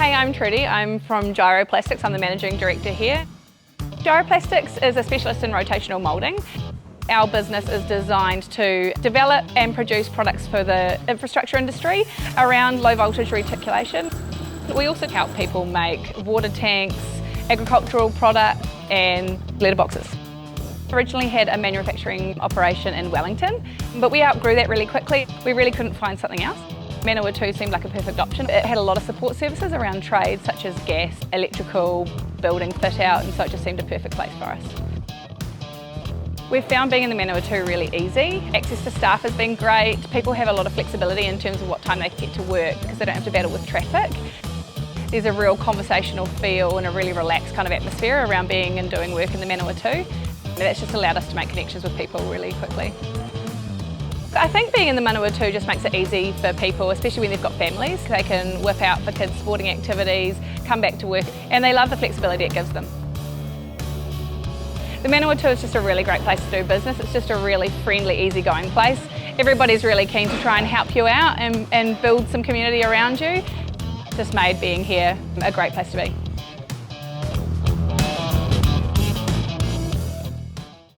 Hey, I'm Trudy. I'm from Gyro Plastics. I'm the Managing Director here. Gyro Plastics is a specialist in rotational moulding. Our business is designed to develop and produce products for the infrastructure industry around low voltage reticulation. We also help people make water tanks, agricultural products and letterboxes. Originally had a manufacturing operation in Wellington, but we outgrew that really quickly. We really couldn't find something else. Manawatu seemed like a perfect option. It had a lot of support services around trades such as gas, electrical, building fit out, and so it just seemed a perfect place for us. We've found being in the Manawatu really easy. Access to staff has been great. People have a lot of flexibility in terms of what time they get to work because they don't have to battle with traffic. There's a real conversational feel and a really relaxed kind of atmosphere around being and doing work in the Manawatu. That's just allowed us to make connections with people really quickly. I think being in the Manawatu just makes it easy for people, especially when they've got families. They can whip out for kids' sporting activities, come back to work, and they love the flexibility it gives them. The Manawatu is just a really great place to do business. It's just a really friendly, easygoing place. Everybody's really keen to try and help you out and build some community around you. Just made being here a great place to be.